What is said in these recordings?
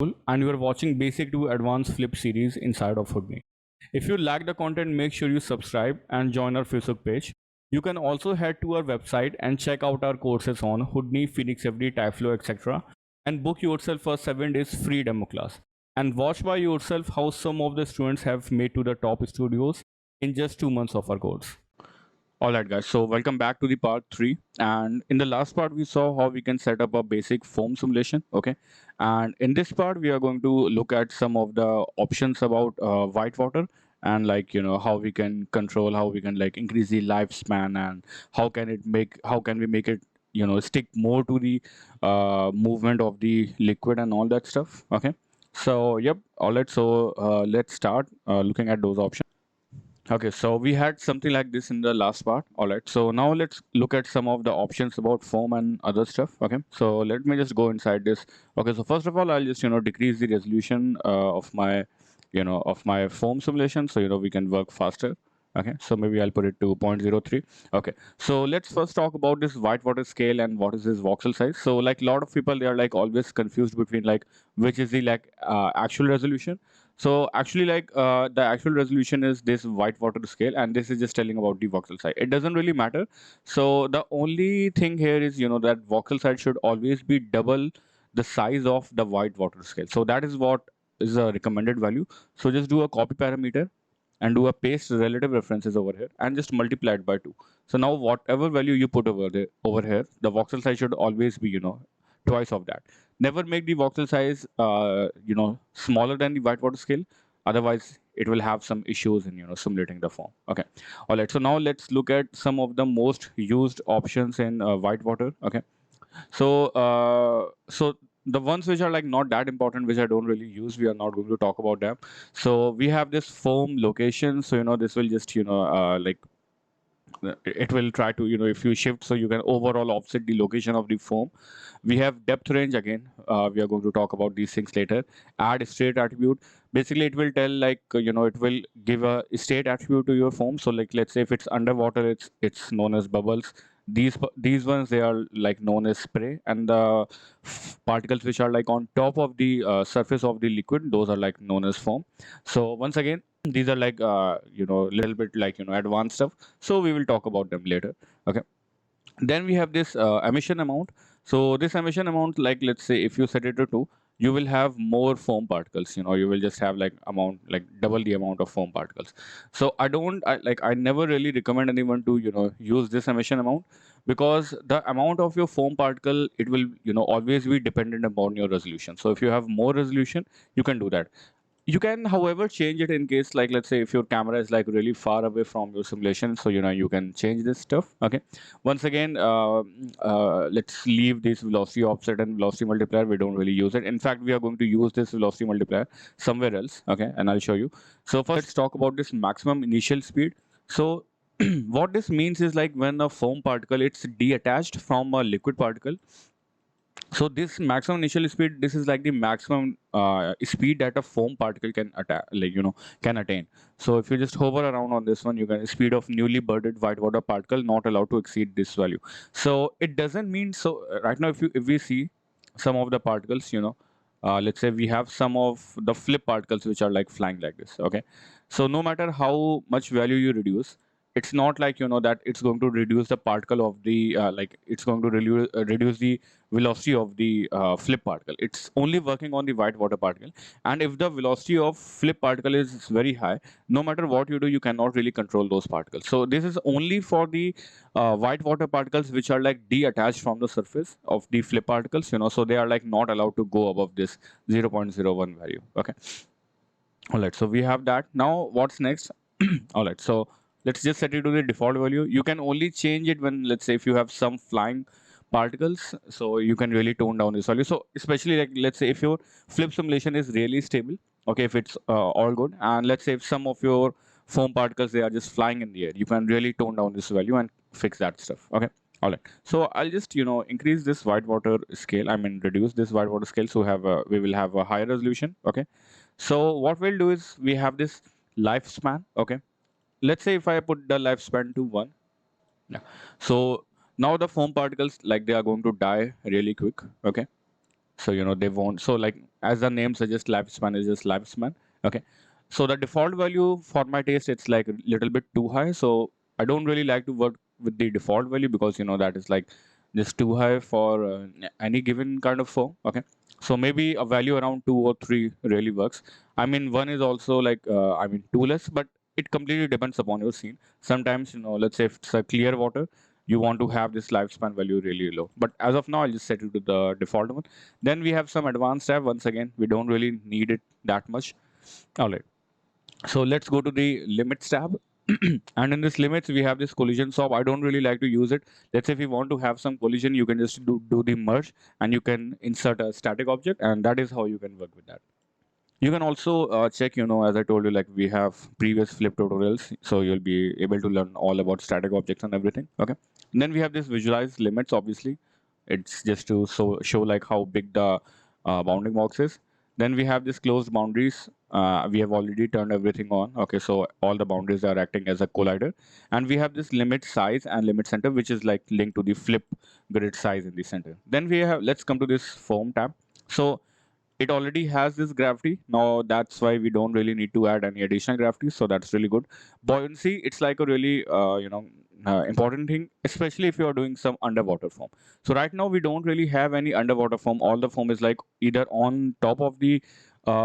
And you are watching Basic to Advanced Flip series inside of Houdini. If you like the content, make sure you subscribe and join our Facebook page. You can also head to our website and check out our courses on Houdini, Phoenix FD, Typeflow, etc. and book yourself a 7 days free demo class. And watch by yourself how some of the students have made to the top studios in just 2 months of our course. All right, guys. So welcome back to the part three. And in the last part, we saw how we can set up a basic foam simulation. Okay. And in this part, we are going to look at some of the options about Whitewater and how we can control, how we can increase the lifespan and how can we make it, stick more to the movement of the liquid and all that stuff. Okay. So, yep. All right. So let's start looking at those options. Okay, so we had something like this in the last part. All right, so now let's look at some of the options about foam and other stuff. Okay, so let me just go inside this. Okay, so first of all, I'll just decrease the resolution of my of my foam simulation, so we can work faster. Okay, so maybe I'll put it to 0.03. Okay, so let's first talk about this whitewater scale and what is this voxel size. So like a lot of people, they are like always confused between like which is the actual resolution. So actually, the actual resolution is this whitewater scale, and this is just telling about the voxel size. It doesn't really matter. So the only thing here is that voxel size should always be double the size of the whitewater scale. So that is what is a recommended value. So just do a copy parameter and do a paste relative references over here and just multiply it by 2. So now whatever value you put over here, the voxel size should always be twice of that. Never make the voxel size smaller than the whitewater scale, otherwise it will have some issues in simulating the form. Okay, all right, so now let's look at some of the most used options in whitewater. Okay, so the ones which are like not that important, which I don't really use, we are not going to talk about them. So we have this foam location, so this will just it will try to if you shift, so you can overall offset the location of the foam. We have depth range again. We are going to talk about these things later. Add state attribute. Basically it will tell it will give a state attribute to your foam. So like let's say if it's underwater, it's known as bubbles. These ones, they are like known as spray, and the particles which are like on top of the surface of the liquid, those are like known as foam. So once again, these are like little bit like advanced stuff, so we will talk about them later. Okay, then we have this emission amount. So this emission amount, like let's say if you set it to 2, you will have more foam particles. You will just have like amount like double the amount of foam particles. So I never really recommend anyone to use this emission amount, because the amount of your foam particle, it will always be dependent upon your resolution. So if you have more resolution, you can do that. You can, however, change it in case, like let's say if your camera is like really far away from your simulation, so you can change this stuff. Okay, once again, let's leave this velocity offset and velocity multiplier. We don't really use it. In fact, we are going to use this velocity multiplier somewhere else. Okay, and I'll show you. So first, let's talk about this maximum initial speed. So what this means is like when a foam particle, it's detached from a liquid particle. So this maximum initial speed, this is like the maximum speed that a foam particle can can attain. So if you just hover around on this one, you can speed of newly budded whitewater particle not allowed to exceed this value. So it doesn't mean, so right now if we see some of the particles, let's say we have some of the flip particles which are like flying like this. Okay, so no matter how much value you reduce, it's not like that it's going to reduce the particle of the it's going to reduce the velocity of the flip particle. It's only working on the whitewater particle. And if the velocity of flip particle is very high, no matter what you do, you cannot really control those particles. So this is only for the whitewater particles which are like detached from the surface of the flip particles. So they are like not allowed to go above this 0.01 value. Okay, all right, so we have that. Now what's next? All right, so let's just set it to the default value. You can only change it when, let's say, if you have some flying particles, so you can really tone down this value. So especially like let's say if your flip simulation is really stable, okay, if it's all good, and let's say if some of your foam particles, they are just flying in the air, you can really tone down this value and fix that stuff. Okay, all right, so I'll just increase this whitewater scale, I mean reduce this whitewater scale, so we will have a higher resolution. Okay, so what we'll do is we have this lifespan. Okay, let's say if I put the lifespan to 1. Yeah. So now the foam particles, like they are going to die really quick. Okay, So they won't. So like as the name suggests, lifespan is just lifespan. Okay. So the default value for my taste, it's like a little bit too high. So I don't really like to work with the default value because that is like just too high for any given kind of form. Okay. So maybe a value around 2 or 3 really works. I mean, one is also like too less, but it completely depends upon your scene. Sometimes let's say if it's a clear water, you want to have this lifespan value really low. But as of now, I'll just set it to the default one. Then we have some advanced tab. Once again, we don't really need it that much. All right. So let's go to the limits tab. And in this limits, we have this collision swap. I don't really like to use it. Let's say if you want to have some collision, you can just do the merge and you can insert a static object, and that is how you can work with that. You can also check, as I told you, like we have previous flip tutorials, so you'll be able to learn all about static objects and everything. Okay. And then we have this visualize limits. Obviously, it's just to show like how big the bounding box is. Then we have this closed boundaries. We have already turned everything on. Okay, so all the boundaries are acting as a collider. And we have this limit size and limit center, which is like linked to the flip grid size in the center. Then we have, let's come to this foam tab. So it already has this gravity. Now that's why we don't really need to add any additional gravity. So that's really good. Buoyancy, it's like a really, important thing, especially if you are doing some underwater foam. So right now we don't really have any underwater foam. All the foam is like either on top of the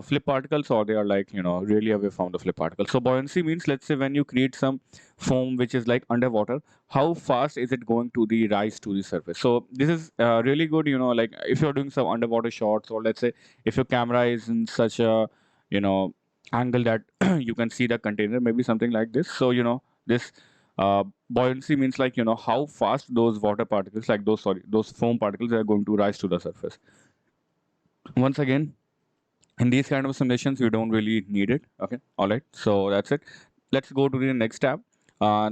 flip particles or they are like, really away from the flip particles. So buoyancy means, let's say when you create some foam which is like underwater, how fast is it going to the rise to the surface? So this is really good, like if you're doing some underwater shots, or let's say if your camera is in such a you know angle that you can see the container, maybe something like this. So this buoyancy means like how fast those water particles, like those foam particles, are going to rise to the surface. Once again, in these kind of simulations we don't really need it. Okay, all right, so that's it. Let's go to the next tab.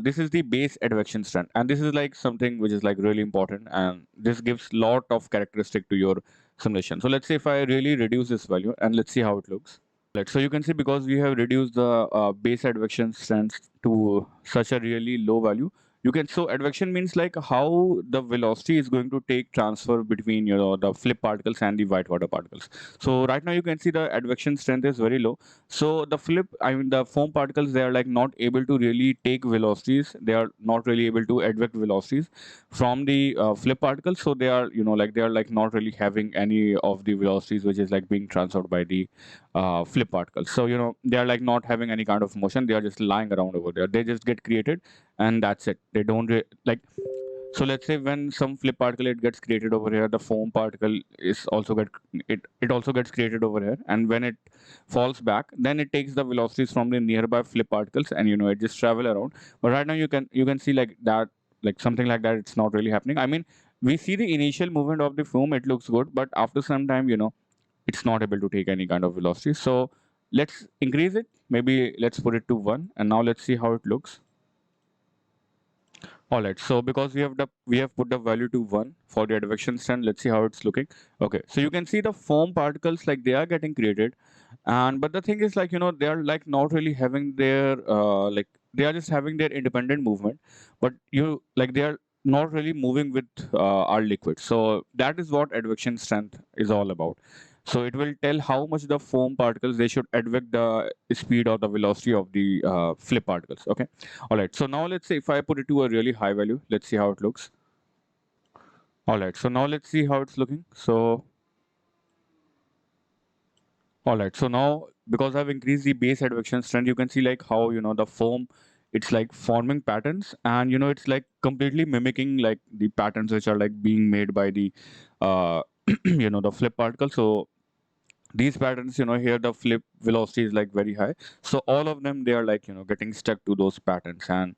This is the base advection strength, and this is like something which is like really important, and this gives lot of characteristic to your simulation. So let's say if I really reduce this value, and let's see how it looks. Right, so you can see, because we have reduced the base advection strength to such a really low value, you can, so advection means like how the velocity is going to take transfer between the flip particles and the whitewater particles. So right now you can see the advection strength is very low. So the the foam particles, they are like not able to really take velocities. They are not really able to advect velocities from the flip particles. So they are like they are like not really having any of the velocities which is like being transferred by the flip particles. So they are like not having any kind of motion. They are just lying around over there. They just get created, and that's it. They don't like. So let's say when some flip particle it gets created over here, the foam particle is also it also gets created over here, and when it falls back, then it takes the velocities from the nearby flip particles, and it just travel around. But right now you can see like that, like something like that. It's not really happening. I mean, we see the initial movement of the foam. It looks good, but after some time, it's not able to take any kind of velocity. So let's increase it. Maybe let's put it to 1, and now let's see how it looks. All right, so because we have put the value to 1 for the advection stand, let's see how it's looking. Okay, so you can see the foam particles, like they are getting created, and but the thing is, like they are like not really having their like they are just having their independent movement, but like they are not really moving with our liquid. So that is what advection strength is all about. So it will tell how much the foam particles, they should advect the speed or the velocity of the flip particles. Okay. All right. So now let's say if I put it to a really high value, let's see how it looks. All right. So now let's see how it's looking. So, all right. So now, because I've increased the base advection strength, you can see like how, the foam, it's like forming patterns, and, it's like completely mimicking like the patterns which are like being made by the, uh, the flip particle. So these patterns, here the flip velocity is like very high. So all of them, they are like, getting stuck to those patterns. And,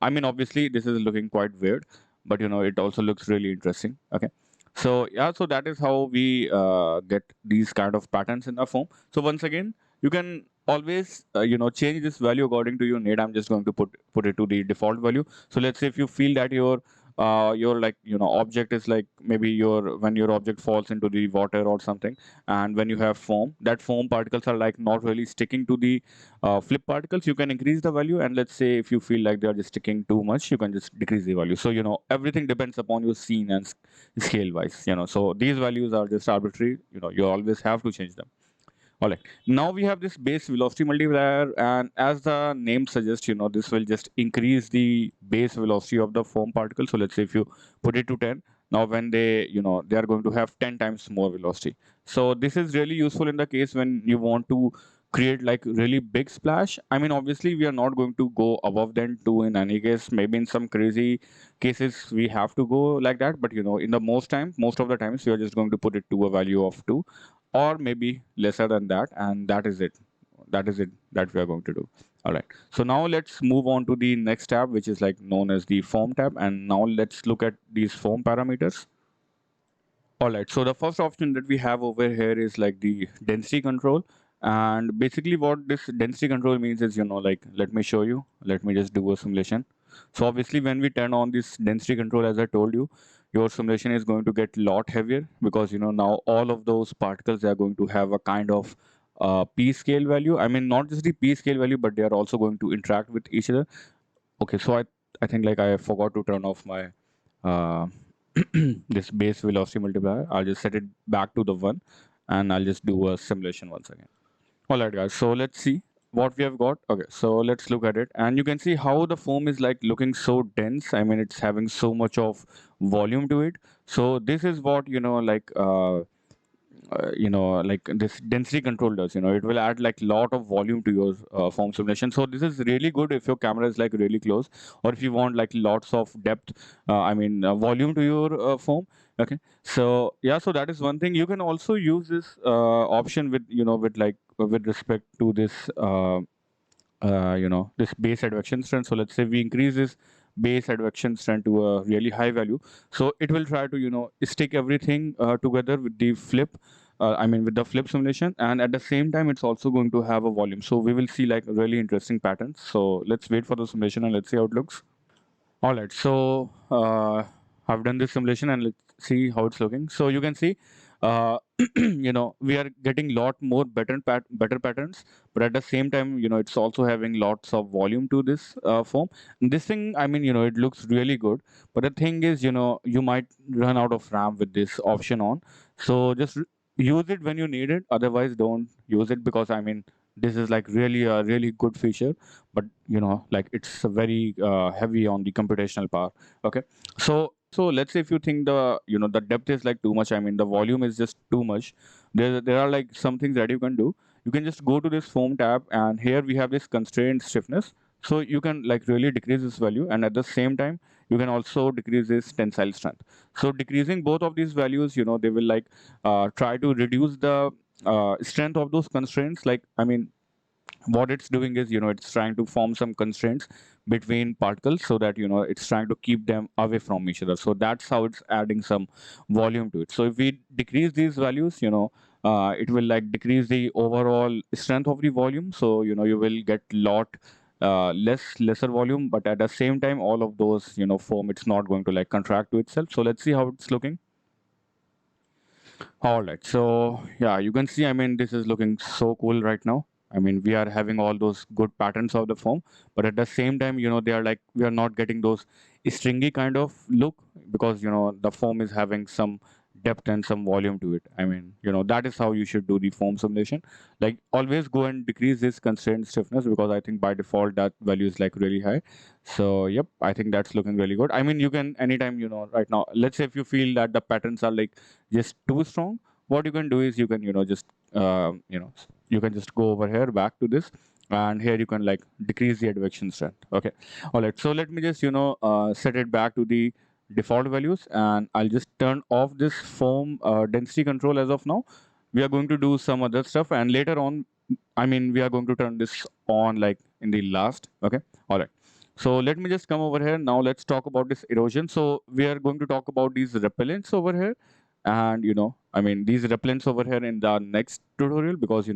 I mean, obviously this is looking quite weird, but, it also looks really interesting. Okay. So yeah, so that is how we get these kind of patterns in the foam. So once again, you can always, change this value according to your need. I'm just going to put it to the default value. So let's say if you feel that your your like object is like maybe your when your object falls into the water or something, and when you have foam, that foam particles are like not really sticking to the flip particles, you can increase the value. And let's say if you feel like they are just sticking too much, you can just decrease the value. So everything depends upon your scene and scale wise. So these values are just arbitrary. You always have to change them. All right. Now we have this base velocity multiplier, and as the name suggests, this will just increase the base velocity of the foam particle. So let's say if you put it to 10, now when they are going to have 10 times more velocity. So this is really useful in the case when you want to create like really big splash. I mean, obviously we are not going to go above than 2 in any case. Maybe in some crazy cases we have to go like that, but in the most of the times we are just going to put it to a value of 2, or maybe lesser than that, and that is it that we are going to do. All right, so now let's move on to the next tab, which is like known as the form tab, and now let's look at these form parameters. All right, so the first option that we have over here is like the density control. And basically what this density control means is, like, let me show you. Let me just do a simulation. So obviously when we turn on this density control, as I told you, your simulation is going to get a lot heavier because, now all of those particles are going to have a kind of p scale value. I mean, not just the p scale value, but they are also going to interact with each other. Okay, so I think like I forgot to turn off my uh, this base velocity multiplier. I'll just set it back to the 1, and I'll just do a simulation once again. All right, guys. So let's see what we have got. Okay, so let's look at it, and you can see how the foam is like looking so dense. I mean, it's having so much of volume to it. So this is what like this density control does. It will add like lot of volume to your foam simulation. So this is really good if your camera is like really close, or if you want like lots of depth, volume to your foam. Okay, so yeah, so that is one thing. You can also use this option with with respect to this this base advection strength. So let's say we increase this base advection strength to a really high value, so it will try to stick everything together with the flip, with the flip simulation, and at the same time it's also going to have a volume. So we will see like really interesting patterns. So let's wait for the simulation and let's see how it looks. All right, so I've done this simulation and let's see how it's looking. So you can see, uh, we are getting lot more better patterns, but at the same time, it's also having lots of volume to this form. And this thing, I mean, it looks really good. But the thing is, you might run out of RAM with this option on. So just use it when you need it. Otherwise, don't use it because this is like really a really good feature, but like it's very heavy on the computational power. Okay, so let's say if you think the depth is like too much, the volume is just too much, there are like some things that you can do. You can just go to this foam tab, and here we have this constraint stiffness. So you can like really decrease this value, and at the same time you can also decrease this tensile strength. So decreasing both of these values, they will like try to reduce the strength of those constraints. Like, what it's doing is, it's trying to form some constraints between particles so that it's trying to keep them away from each other. So that's how it's adding some volume to it. So if we decrease these values, it will like decrease the overall strength of the volume. So you will get lot lesser volume, but at the same time all of those foam, it's not going to like contract to itself. So let's see how it's looking. All right, so yeah, you can see, this is looking so cool right now. We are having all those good patterns of the foam, but at the same time, they are like, we are not getting those stringy kind of look because, the foam is having some depth and some volume to it. That is how you should do the foam simulation. Like, always go and decrease this constraint stiffness because I think by default that value is like really high. So, yep, I think that's looking really good. You can anytime, right now, let's say if you feel that the patterns are like just too strong, what you can do is you can just you can just go over here back to this, and here you can like decrease the advection strength. Okay, all right, so let me just set it back to the default values, and I'll just turn off this foam density control as of now. We are going to do some other stuff, and later on, we are going to turn this on like in the last. Okay, all right, so let me just come over here now. Let's talk about this erosion. So we are going to talk about these repellents over here, and these repellents over here in the next tutorial, because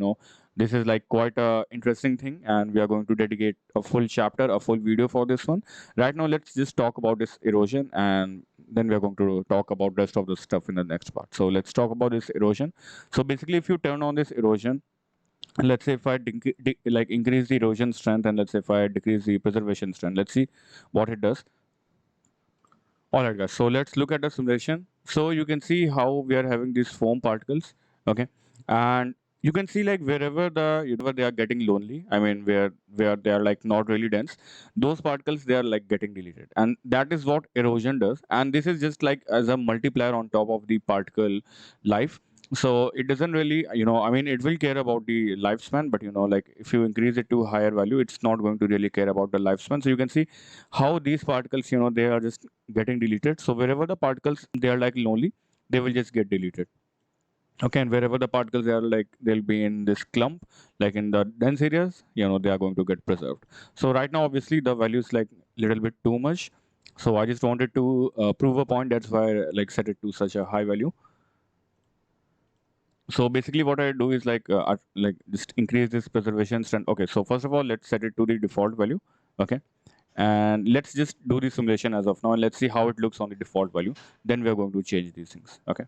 This is like quite a interesting thing, and we are going to dedicate a full chapter, a full video for this one. Right now, let's just talk about this erosion, and then we are going to talk about rest of the stuff in the next part. So let's talk about this erosion. So basically, if you turn on this erosion, and let's say if I like increase the erosion strength, and let's say if I decrease the preservation strength, let's see what it does. All right, guys. So let's look at the simulation. So you can see how we are having these foam particles, okay, and you can see like wherever they are getting lonely. I mean, where they are like not really dense, those particles they are like getting deleted, and that is what erosion does. And this is just like as a multiplier on top of the particle life. So it doesn't really, I mean, it will care about the lifespan, but like if you increase it to higher value, it's not going to really care about the lifespan. So you can see how these particles, they are just getting deleted. So wherever the particles they are like lonely, they will just get deleted. Okay, and wherever the particles are like they'll be in this clump, like in the dense areas, they are going to get preserved. So right now, obviously, the value is like little bit too much. So I just wanted to prove a point. That's why I like set it to such a high value. So basically, what I do is like just increase this preservation strength. Okay, so first of all, let's set it to the default value. Okay, and let's just do the simulation as of now, and let's see how it looks on the default value. Then we are going to change these things. Okay.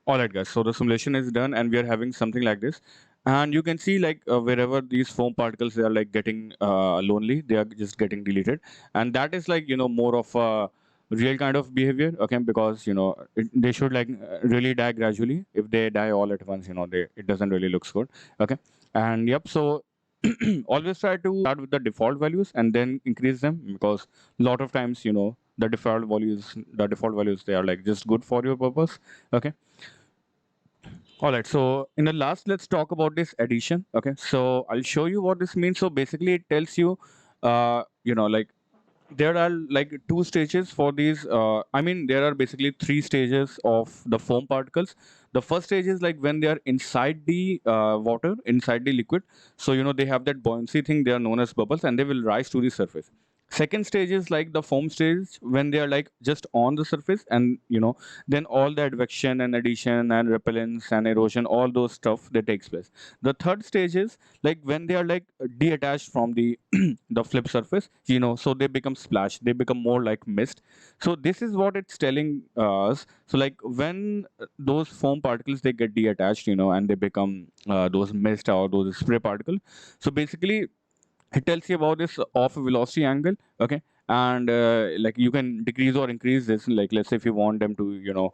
All right, guys. So the simulation is done, and we are having something like this. And you can see like wherever these foam particles they are like getting lonely, they are just getting deleted, and that is like more of a real kind of behavior. Okay, because they should like really die gradually. If they die all at once, it doesn't really looks good. Okay, and yep. So always try to start with the default values and then increase them, because a lot of times the default values they are like just good for your purpose. Okay. All right. So in the last, let's talk about this addition. Okay. So I'll show you what this means. So basically, it tells you, like there are like two stages for these. I mean, there are basically three stages of the foam particles. The first stage is like when they are inside the water, inside the liquid. So they have that buoyancy thing. They are known as bubbles, and they will rise to the surface. Second stage is like the foam stage when they are like just on the surface, and then all the advection and addition and repellence and erosion, all those stuff that takes place. The third stage is like when they are like detached from the the flip surface, so they become splash, they become more like mist. So this is what it's telling us. So like when those foam particles they get detached, and they become those mist or those spray particle. So basically it tells you about this off velocity angle. Okay, and like you can decrease or increase this. Like let's say if you want them to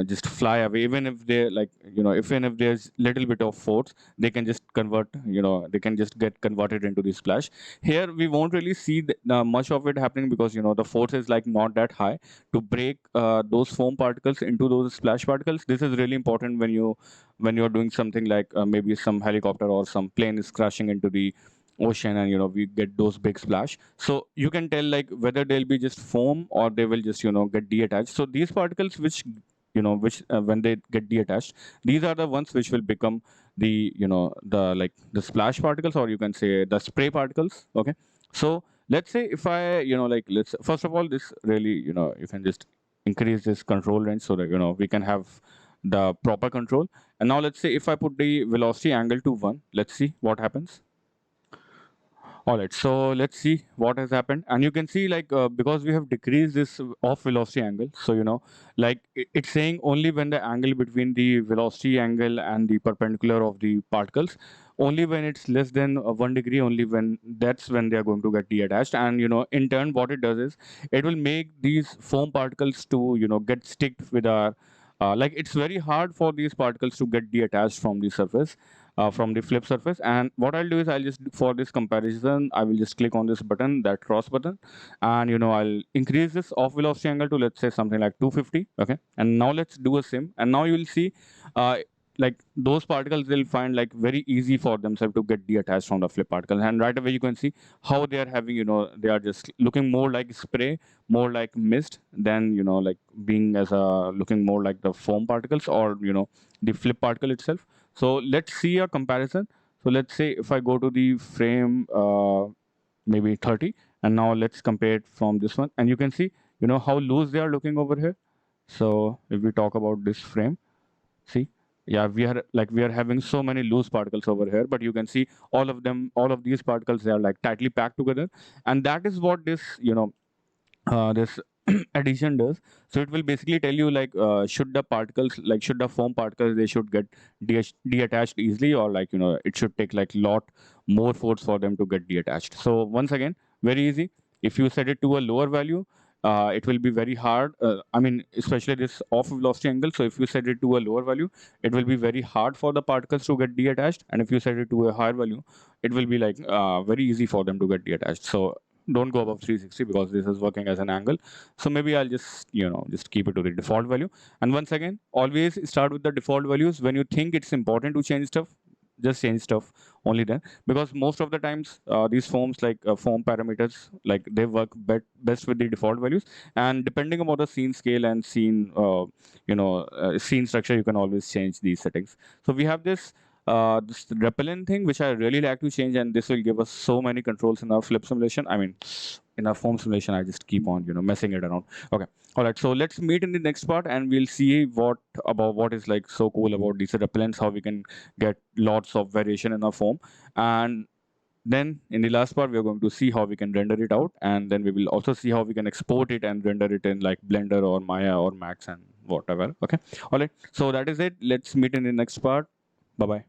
just fly away, even if they like even if there's little bit of force, they can just convert, they can just get converted into the splash. Here we won't really see much of it happening, because the force is like not that high to break those foam particles into those splash particles. This is really important when you're doing something like maybe some helicopter or some plane is crashing into the ocean, and we get those big splash. So you can tell like whether they'll be just foam or they will just get detached. So these particles which when they get detached, these are the ones which will become the splash particles, or you can say the spray particles. Okay, so let's say if I like let's first of all, this really you can just increase this control range so that we can have the proper control. And now let's say if I put the velocity angle to 1, let's see what happens. All right, so let's see what has happened. And you can see like because we have decreased this off velocity angle, so like it's saying only when the angle between the velocity angle and the perpendicular of the particles, only when it's less than 1 degree, only when that's when they are going to get detached. And in turn what it does is it will make these foam particles to get sticked with our like it's very hard for these particles to get detached from the surface, from the flip surface. And what I'll do is I'll just, for this comparison, I will just click on this button, that cross button, and I'll increase this off velocity angle to, let's say, something like 250. Okay, and now let's do a sim, and now you will see like those particles will find like very easy for themselves to get detached from the flip particle. And right away you can see how they are having, they are just looking more like spray, more like mist, than like being as a looking more like the foam particles, or the flip particle itself. So let's see a comparison. So let's say if I go to the frame maybe 30, and now let's compare it from this one, and you can see how loose they are looking over here. So if we talk about this frame, see. Yeah, we are having so many loose particles over here, but you can see all of these particles, they are like tightly packed together, and that is what this this addition does. So it will basically tell you like should the particles, like should the foam particles, they should get detached easily, or like it should take like lot more force for them to get detached. So once again, very easy. If you set it to a lower value, it will be very hard. I mean, especially this off velocity angle. So if you set it to a lower value, it will be very hard for the particles to get detached, and if you set it to a higher value, it will be like very easy for them to get detached. So don't go above 360 because this is working as an angle. So maybe I'll just just keep it to the default value. And once again, always start with the default values. When you think it's important to change stuff, just change stuff only then, because most of the times these forms, like form parameters, like they work best with the default values. And depending upon the scene scale and scene scene structure, you can always change these settings. So we have this repellent thing which I really like to change, and this will give us so many controls in our flip simulation. I mean, in our form simulation, I just keep on messing it around. Okay, all right. So let's meet in the next part, and we'll see what is like so cool about these repellents, how we can get lots of variation in our form, and then in the last part, we are going to see how we can render it out, and then we will also see how we can export it and render it in like Blender or Maya or Max and whatever. Okay, all right. So that is it. Let's meet in the next part. Bye bye.